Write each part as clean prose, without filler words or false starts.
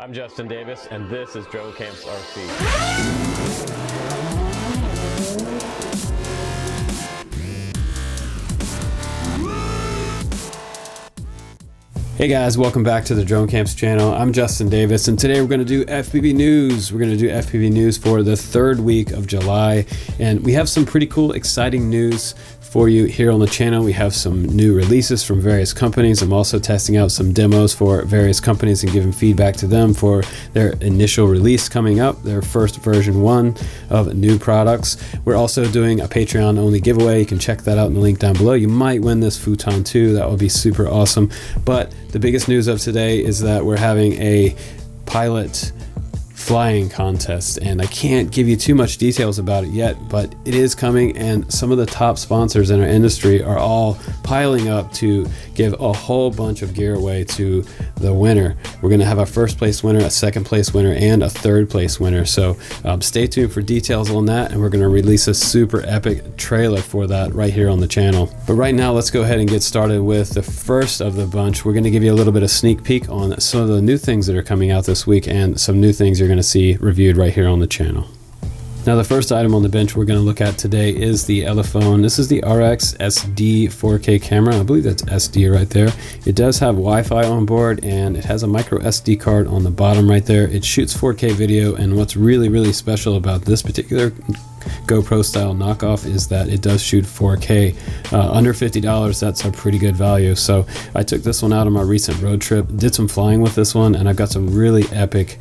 I'm Justin Davis, and this is Drone Camps RC. Hey guys, welcome back to the Drone Camps channel. I'm Justin Davis, and today we're going to do FPV news. We're going to do FPV news for the third week of July, and we have some pretty cool, exciting news for you here on the channel. We have some new releases from various companies. I'm also testing out some demos for various companies and giving feedback to them for their initial release coming up, their first version 1 of new products. We're also doing a Patreon only giveaway. You can check that out in the link down below. You might win this futon too. That would be super awesome. But the biggest news of today is that we're having a pilot flying contest, and I can't give you too much details about it yet, but it is coming, and some of the top sponsors in our industry are all piling up to give a whole bunch of gear away to the winner. We're going to have a first place winner, a second place winner, and a third place winner, so stay tuned for details on that, and we're going to release a super epic trailer for that right here on the channel. But right now, let's go ahead and get started with the first of the bunch. We're going to give you a little bit of sneak peek on some of the new things that are coming out this week, and some new things you're going to see reviewed right here on the channel. Now, the first item on the bench we're going to look at today is the Elephone. This is the RX SD 4K camera. I believe that's SD right there. It does have Wi-Fi on board, and it has a micro SD card on the bottom right there. It shoots 4K video, and what's really special about this particular GoPro style knockoff is that it does shoot 4K. Under $50, that's a pretty good value. So I took this one out on my recent road trip, did some flying with this one, and I've got some really epic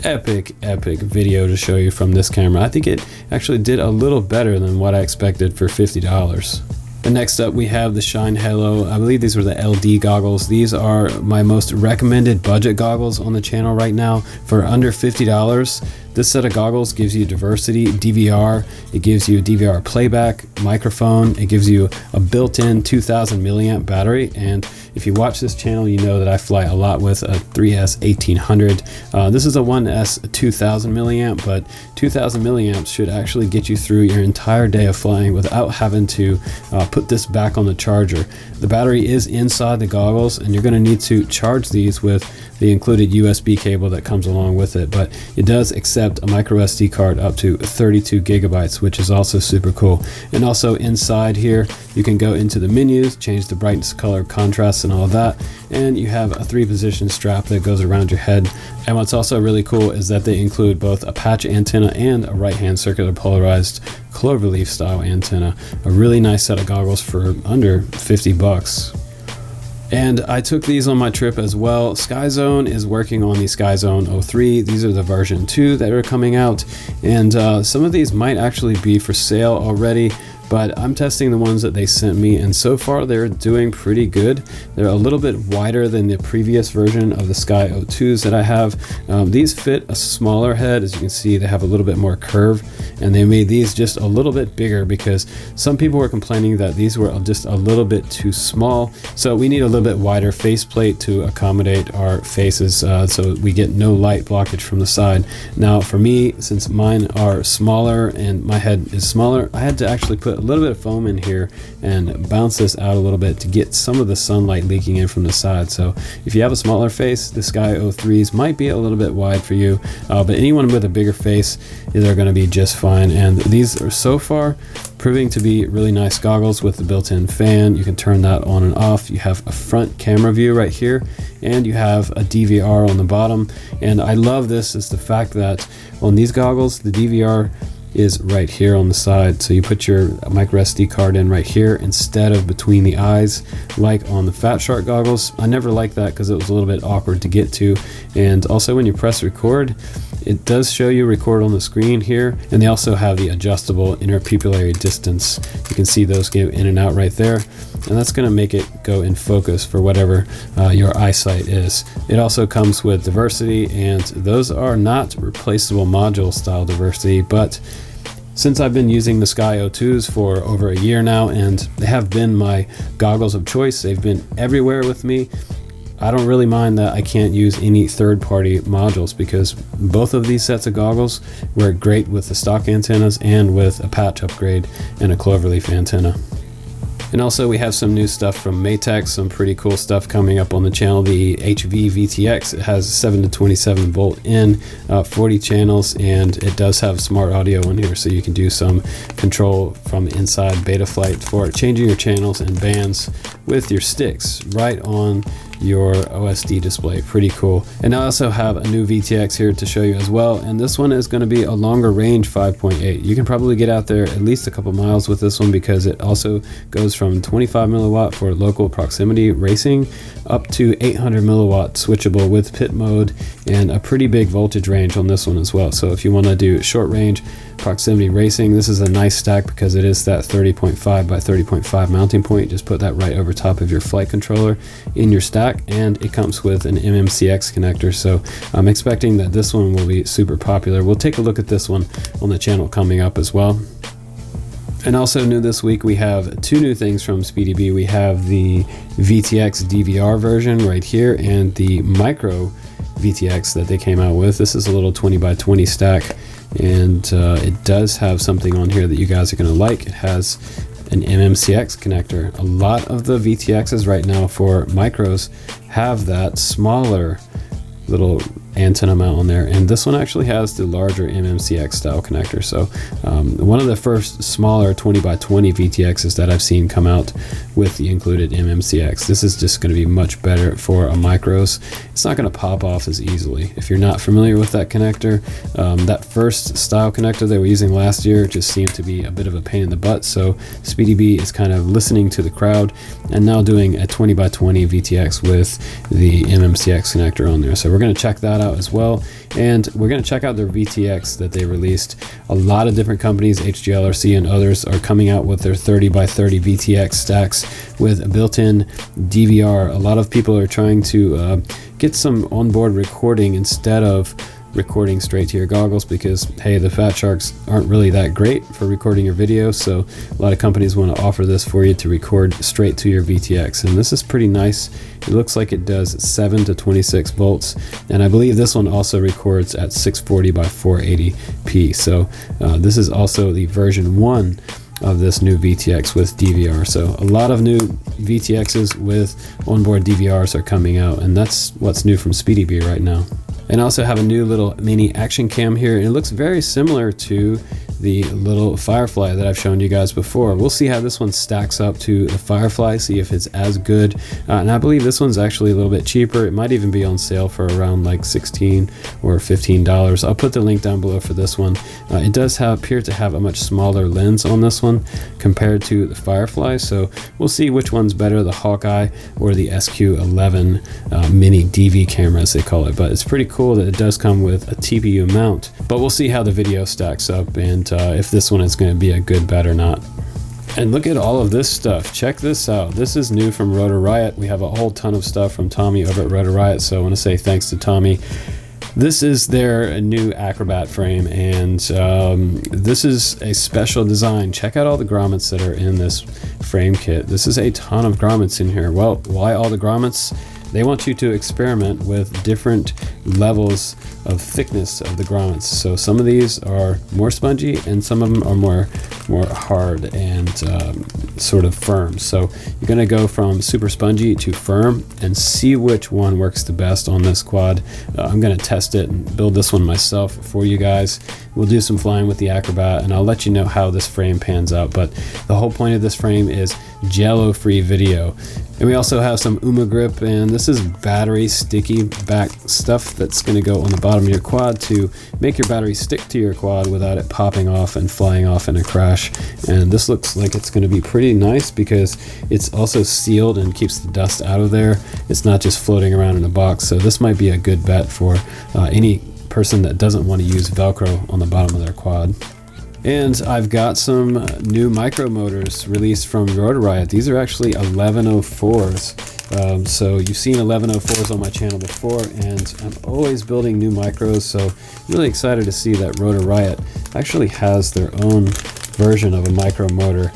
video to show you from this camera. I think it actually did a little better than what I expected for $50. And next up we have the Shine Halo. I believe these were the LD goggles. These are my most recommended budget goggles on the channel right now. For under $50, this set of goggles gives you diversity, DVR, it gives you DVR playback, microphone, it gives you a built-in 2000 milliamp battery, and if you watch this channel, you know that I fly a lot with a 3S 1800. This is a 1S 2000 milliamp, but 2000 milliamps should actually get you through your entire day of flying without having to put this back on the charger. The battery is inside the goggles, and you're going to need to charge these with the included USB cable that comes along with it, but it does accept a micro SD card up to 32 gigabytes, which is also super cool. And also inside here, you can go into the menus, change the brightness, color, contrast, and all of that, and you have a 3-position strap that goes around your head. And what's also really cool is that they include both a patch antenna and a right-hand circular polarized cloverleaf style antenna. A really nice set of goggles for under 50 bucks. And I took these on my trip as well. SkyZone is working on the SkyZone 03. These are the version 2 that are coming out, and some of these might actually be for sale already, but I'm testing the ones that they sent me, and so far they're doing pretty good. They're a little bit wider than the previous version of the Sky 02s that I have. These fit a smaller head. As you can see, they have a little bit more curve, and they made these just a little bit bigger because some people were complaining that these were just a little bit too small. So we need a little bit wider faceplate to accommodate our faces, so we get no light blockage from the side. Now for me, since mine are smaller and my head is smaller, I had to actually put a little bit of foam in here and bounce this out a little bit to get some of the sunlight leaking in from the side. So if you have a smaller face, the Sky 03s might be a little bit wide for you, but anyone with a bigger face, they're going to be just fine. And these are so far proving to be really nice goggles with the built-in fan. You can turn that on and off. You have a front camera view right here, and you have a DVR on the bottom. And I love this is the fact that on these goggles, the DVR is right here on the side, so you put your micro SD card in right here instead of between the eyes like on the Fatshark goggles. I never liked that because it was a little bit awkward to get to, and also when you press record, it does show you record on the screen here, and they also have the adjustable interpupillary distance. You can see those go in and out right there, and that's going to make it go in focus for whatever your eyesight is. It also comes with diversity, and those are not replaceable module style diversity, but since I've been using the Sky 02s for over a year now, and they have been my goggles of choice, they've been everywhere with me, I don't really mind that I can't use any third-party modules because both of these sets of goggles work great with the stock antennas and with a patch upgrade and a cloverleaf antenna. And also we have some new stuff from Matex, some pretty cool stuff coming up on the channel. The HV VTX, it has 7 to 27 volt in, 40 channels, and it does have smart audio in here, so you can do some control from inside Betaflight for changing your channels and bands with your sticks right on your OSD display. Pretty cool. And I also have a new VTX here to show you as well, and this one is going to be a longer range 5.8. You can probably get out there at least a couple miles with this one, because it also goes from 25 milliwatt for local proximity racing up to 800 milliwatt switchable with pit mode, and a pretty big voltage range on this one as well. So if you want to do short range proximity racing, this is a nice stack because it is that 30.5 by 30.5 mounting point. Just put that right over top of your flight controller in your stack, and it comes with an MMCX connector, so I'm expecting that this one will be super popular. We'll take a look at this one on the channel coming up as well. And also new this week, we have two new things from SpeedyBee. We have the VTX DVR version right here, and the micro VTX that they came out with. This is a little 20 by 20 stack, and it does have something on here that you guys are going to like. It has an MMCX connector. A lot of the VTXs right now for micros have that smaller little antenna mount on there, and this one actually has the larger MMCX style connector. So one of the first smaller 20 by 20 VTXs that I've seen come out with the included MMCX. This is just going to be much better for a micros. It's not going to pop off as easily. If you're not familiar with that connector, that first style connector they were using last year just seemed to be a bit of a pain in the butt, so SpeedyBee is kind of listening to the crowd and now doing a 20 by 20 VTX with the MMCX connector on there. So we're going to check that out as well, and we're going to check out their VTX that they released. A lot of different companies, HGL, RC, and others, are coming out with their 30 by 30 VTX stacks with a built-in DVR. A lot of people are trying to get some onboard recording instead of recording straight to your goggles, because hey, the Fatsharks aren't really that great for recording your video, so a lot of companies want to offer this for you to record straight to your VTX, and this is pretty nice. It looks like it does 7 to 26 volts, and I believe this one also records at 640 by 480p. So this is also the version 1 of this new VTX with DVR. So a lot of new VTXs with onboard DVRs are coming out, and that's what's new from SpeedyBee right now. And I also have a new little mini action cam here, and it looks very similar to the little Firefly that I've shown you guys before. We'll see how this one stacks up to the Firefly, see if it's as good. And I believe this one's actually a little bit cheaper. It might even be on sale for around like $16 or $15. I'll put the link down below for this one. It does appear to have a much smaller lens on this one compared to the Firefly, so we'll see which one's better, the Hawkeye or the SQ11 mini DV camera as they call it. But it's pretty cool that it does come with a TPU mount, but we'll see how the video stacks up and if this one is going to be a good bet or not. And look at all of this stuff. Check this out. This is new from Rotor Riot. We have a whole ton of stuff from Tommy over at Rotor Riot, so I want to say thanks to Tommy. This is their new Acrobat frame, and this is a special design. Check out all the grommets that are in this frame kit. This is a ton of grommets in here. Well, why all the grommets? They want you to experiment with different levels of thickness of the grommets. So some of these are more spongy and some of them are more hard and sort of firm. So you're going to go from super spongy to firm and see which one works the best on this quad. I'm going to test it and build this one myself for you guys. We'll do some flying with the Acrobat and I'll let you know how this frame pans out. But the whole point of this frame is jello-free video. And we also have some UMA grip, and this is battery sticky back stuff that's going to go on the bottom of your quad to make your battery stick to your quad without it popping off and flying off in a crash. And this looks like it's going to be pretty nice because it's also sealed and keeps the dust out of there. It's not just floating around in a box, so this might be a good bet for any person that doesn't want to use Velcro on the bottom of their quad. And I've got some new micro motors released from Rotor Riot. These are actually 1104s. So you've seen 1104s on my channel before, and I'm always building new micros, so really excited to see that Rotor Riot actually has their own version of a micro motor.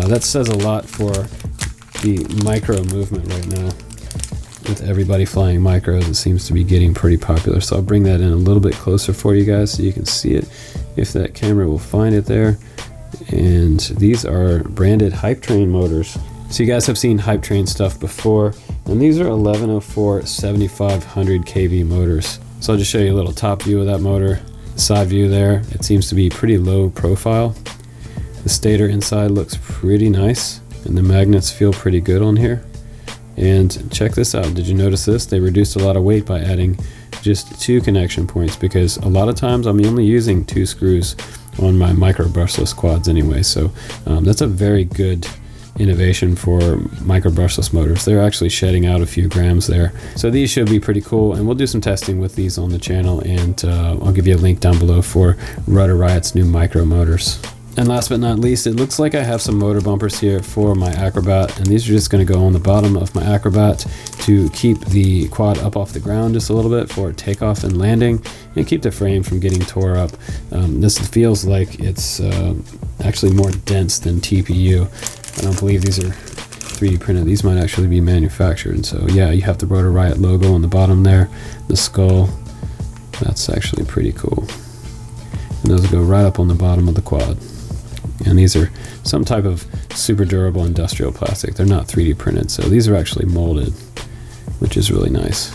That says a lot for the micro movement right now. With everybody flying micros, it seems to be getting pretty popular. So I'll bring that in a little bit closer for you guys so you can see it, if that camera will find it there. And these are branded Hype Train motors. So you guys have seen hype train stuff before, and these are 1104 7500 kV motors. So I'll just show you a little top view of that motor. Side view there, it seems to be pretty low profile. The stator inside looks pretty nice, and the magnets feel pretty good on here. And check this out, did you notice this? They reduced a lot of weight by adding just 2 connection points, because a lot of times I'm only using 2 screws on my micro brushless quads anyway. So that's a very good innovation for micro brushless motors. They're actually shedding out a few grams there. So these should be pretty cool, and we'll do some testing with these on the channel, and I'll give you a link down below for Rotor Riot's new micro motors. And last but not least, it looks like I have some motor bumpers here for my Acrobat, and these are just going to go on the bottom of my Acrobat to keep the quad up off the ground just a little bit for takeoff and landing, and keep the frame from getting tore up. This feels like it's actually more dense than TPU. I don't believe these are 3D printed. These might actually be manufactured. And so yeah, you have the Rotor Riot logo on the bottom there, the skull. That's actually pretty cool. And those go right up on the bottom of the quad. And these are some type of super durable industrial plastic. They're not 3D printed, so these are actually molded, which is really nice.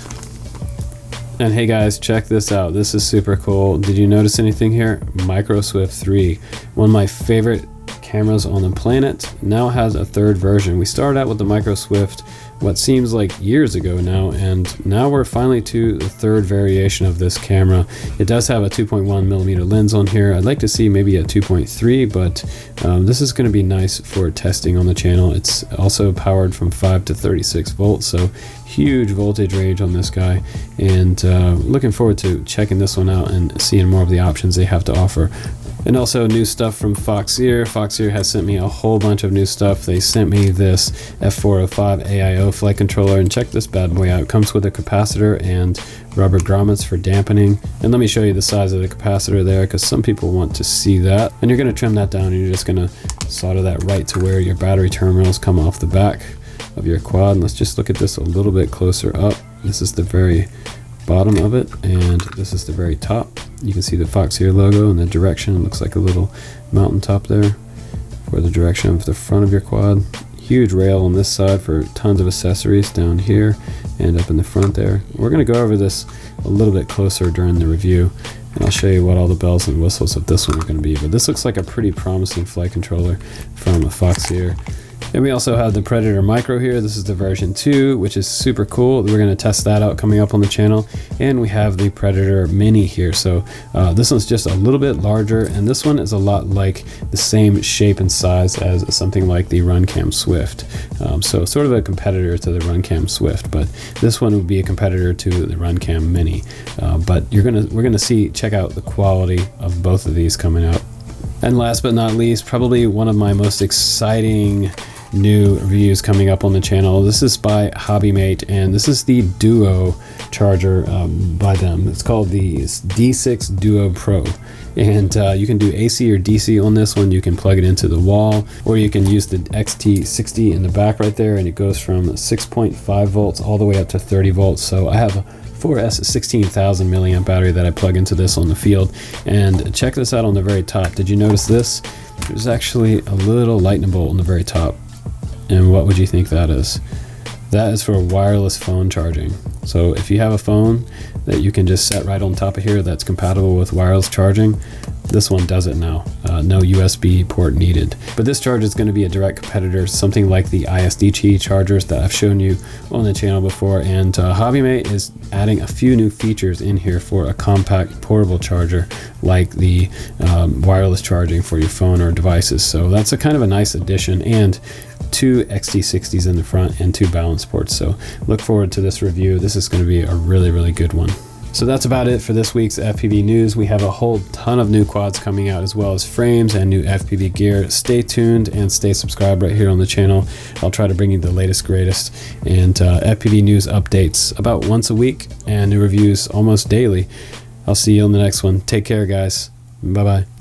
And hey guys, check this out. This is super cool. Did you notice anything here? Micro Swift 3, one of my favorite cameras on the planet, now has a 3rd version. We started out with the Micro Swift what seems like years ago now, and now we're finally to the 3rd variation of this camera. It does have a 2.1mm lens on here. I'd like to see maybe a 2.3, but this is going to be nice for testing on the channel. It's also powered from 5 to 36 volts, so huge voltage range on this guy, and looking forward to checking this one out and seeing more of the options they have to offer. And also new stuff from Fpv Gear. Fpv Gear has sent me a whole bunch of new stuff. They sent me this F405 AIO flight controller, and check this bad boy out. It comes with a capacitor and rubber grommets for dampening. And let me show you the size of the capacitor there, because some people want to see that. And you're going to trim that down, and you're just going to solder that right to where your battery terminals come off the back of your quad. And let's just look at this a little bit closer up. This is the very bottom of it, and this is the very top. You can see the Fpv Gear logo and the direction. It looks like a little mountaintop there for the direction of the front of your quad. Huge rail on this side for tons of accessories down here and up in the front there. We're going to go over this a little bit closer during the review, and I'll show you what all the bells and whistles of this one are going to be. But this looks like a pretty promising flight controller from a Fpv Gear. And we also have the Predator Micro here. This is the version 2, which is super cool. We're going to test that out coming up on the channel. And we have the Predator Mini here. So this one's just a little bit larger, and this one is a lot like the same shape and size as something like the RunCam Swift. So sort of a competitor to the RunCam Swift, but this one would be a competitor to the RunCam Mini. But we're gonna check out the quality of both of these coming out. And last but not least, probably one of my most exciting new reviews coming up on the channel. This is by HobbyMate, and this is the Duo charger by them. It's called the D6 Duo Pro, and you can do AC or DC on this one. You can plug it into the wall, or you can use the XT60 in the back right there, and it goes from 6.5 volts all the way up to 30 volts. So I have a 4S 16,000 milliamp battery that I plug into this on the field. And check this out on the very top. Did you notice this? There's actually a little lightning bolt on the very top. And what would you think that is? That is for wireless phone charging. So if you have a phone that you can just set right on top of here that's compatible with wireless charging, this one does it now. No USB port needed. But this charger is going to be a direct competitor, something like the ISDT chargers that I've shown you on the channel before. And HobbyMate is adding a few new features in here for a compact portable charger, like the wireless charging for your phone or devices. So that's a kind of a nice addition, and 2 XT60s in the front and 2 balance ports. So look forward to this review. This is going to be a really, really good one. So that's about it for this week's FPV news. We have a whole ton of new quads coming out, as well as frames and new FPV gear. Stay tuned and stay subscribed right here on the channel. I'll try to bring you the latest, greatest, and FPV news updates about once a week, and new reviews almost daily. I'll see you on the next one. Take care, guys. Bye-bye.